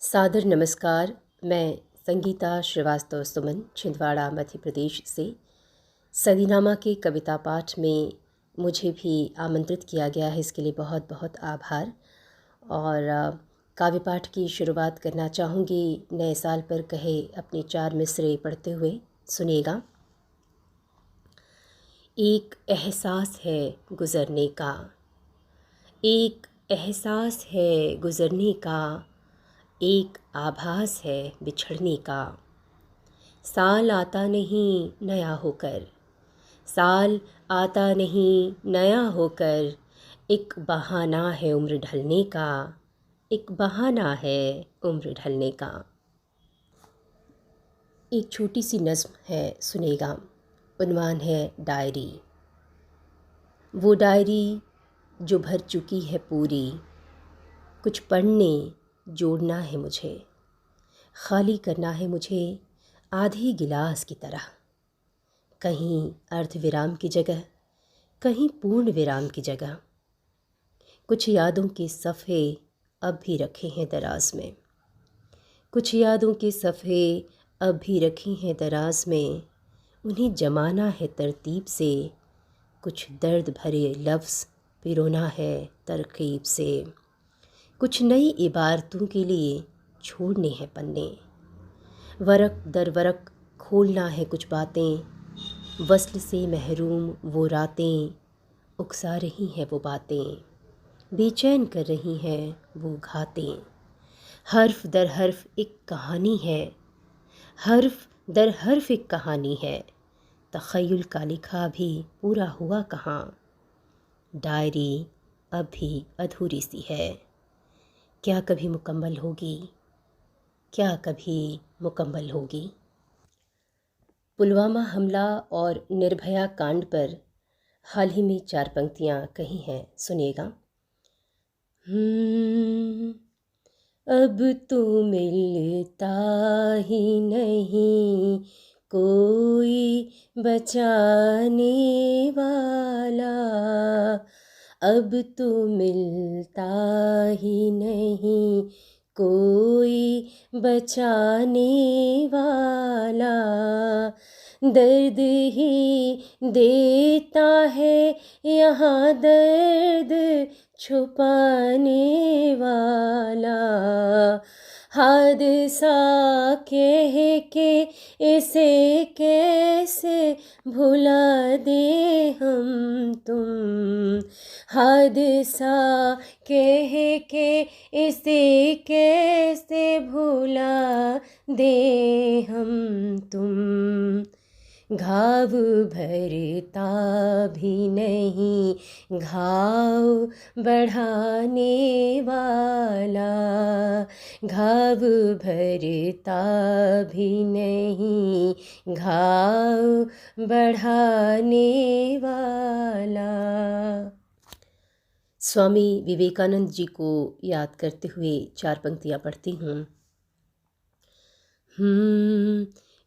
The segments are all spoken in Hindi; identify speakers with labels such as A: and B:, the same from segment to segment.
A: सादर नमस्कार। मैं संगीता श्रीवास्तव सुमन छिंदवाड़ा मध्य प्रदेश से। सदीनामा के कविता पाठ में मुझे भी आमंत्रित किया गया है, इसके लिए बहुत बहुत आभार। और काव्य पाठ की शुरुआत करना चाहूँगी नए साल पर कहे अपने 4 मिसरे पढ़ते हुए। सुनिएगा। एक एहसास है गुज़रने का, एक एहसास है गुज़रने का, एक आभास है बिछड़ने का। साल आता नहीं नया होकर, साल आता नहीं नया होकर, एक बहाना है उम्र ढलने का, एक बहाना है उम्र ढलने का। एक छोटी सी नज़्म है, सुनेगा। उन्वान है डायरी। वो डायरी जो भर चुकी है पूरी, कुछ पढ़ने जोड़ना है मुझे, खाली करना है मुझे आधे गिलास की तरह। कहीं अर्ध विराम की जगह, कहीं पूर्ण विराम की जगह। कुछ यादों के सफ़े अब भी रखे हैं दराज में, कुछ यादों के सफ़े अब भी रखी हैं दराज में। उन्हें जमाना है तरतीब से, कुछ दर्द भरे लफ्ज़ पिरोना है तरकीब से। कुछ नई इबारतों के लिए छोड़ने हैं पन्ने, वरक दर वरक खोलना है कुछ बातें। वस्ल से महरूम वो रातें, उकसा रही हैं वो बातें, बेचैन कर रही हैं वो घातें। हर्फ दर हर्फ एक कहानी है, हर्फ दर हर्फ एक कहानी है। तख़य्युल का लिखा भी पूरा हुआ कहाँ, डायरी अब भी अधूरी सी है। क्या कभी मुकम्मल होगी, क्या कभी मुकम्मल होगी। पुलवामा हमला और निर्भया कांड पर हाल ही में 4 पंक्तियाँ कही हैं, सुनिएगा। अब तो मिलता ही नहीं कोई बचाने वाला, अब तो मिलता ही नहीं कोई बचाने वाला। दर्द ही देता है यहाँ दर्द छुपाने वाला। हादसा कह के इसे कैसे भुला दे हम तुम, हादसा कह के इसे कैसे भुला दे हम तुम। घाव भरता भी नहीं घाव बढ़ाने वाला, घाव भरता भी नहीं घाव बढ़ाने वाला। स्वामी विवेकानंद जी को याद करते हुए 4 पंक्तियाँ पढ़ती हूँ।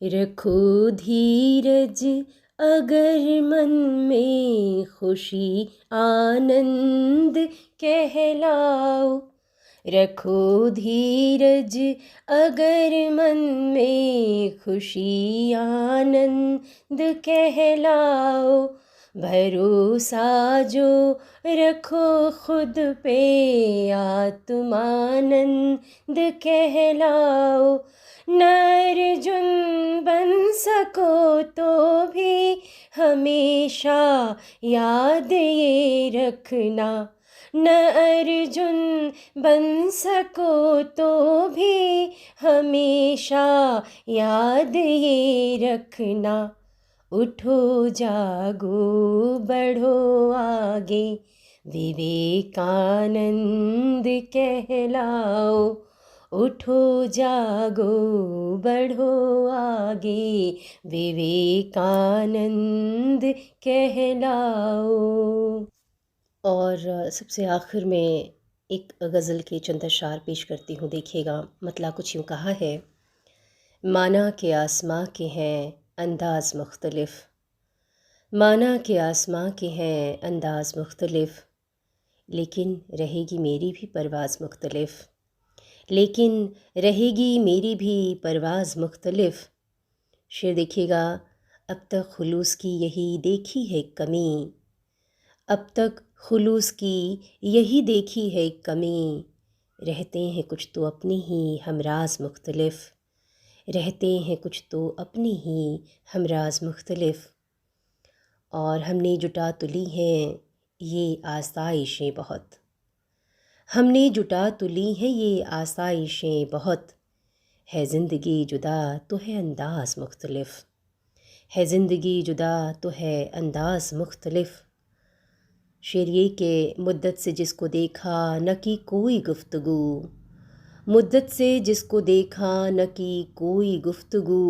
A: रखो धीरज अगर मन में खुशी आनंद कहलाओ, रखो धीरज अगर मन में खुशी आनंद कहलाओ। भरोसा जो रखो खुद पे आत्मानंद कहलाओ। न अर्जुन बन सको तो भी हमेशा याद ये रखना, न अर्जुन बन सको तो भी हमेशा याद ये रखना। उठो जागो बढ़ो आगे विवेकानंद कहलाओ। उठो जागो बढ़ो आगे विवेकानंद कहलाओ। और सबसे आखिर में एक गज़ल के चंद अशआर पेश करती हूँ, देखिएगा। मतलब कुछ यूँ कहा है। माना के आसमां के हैं अंदाज़ मुख्तलिफ, माना के आसमां के हैं अंदाज़ मुख्तलिफ, लेकिन रहेगी मेरी भी परवाज़ मुख्तलिफ। लेकिन रहेगी मेरी भी परवाज़ मुख्तलिफ। शेर देखिएगा, अब तक खुलूस की यही देखी है कमी, अब तक खुलूस की यही देखी है कमी। रहते हैं कुछ तो अपनी ही हमराज मुख्तलिफ, रहते हैं कुछ तो अपनी ही हमराज मुख्तलिफ। और हमने जुटा तो ली हैं ये आसाइशें बहुत, हमने जुटा तो ली हैं ये आसाइशें बहुत। है ज़िंदगी जुदा तो है अंदाज़ मुख्तलिफ, है ज़िंदगी जुदा तो है अंदाज़ मुख्तलिफ। शेर ये कि मुद्दत से जिसको देखा न की कोई गुफ्तगू, मुद्दत से जिसको देखा न की कोई गुफ्तगू।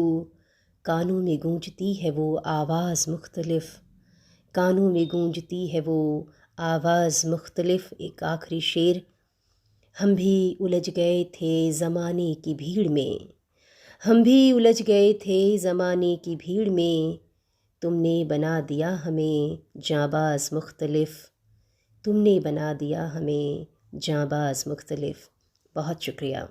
A: कानों में गूंजती है वो आवाज़ मुख्तलिफ, कानों में गूंजती है वो आवाज़ मुख्तलिफ। एक आखिरी शेर, हम भी उलझ गए थे ज़माने की भीड़ में, हम भी उलझ गए थे ज़माने की भीड़ में। तुमने बना दिया हमें जांबाज़ मुख्तलिफ, तुमने बना दिया हमें जांबाज़ मुख्तलिफ। बहुत शुक्रिया।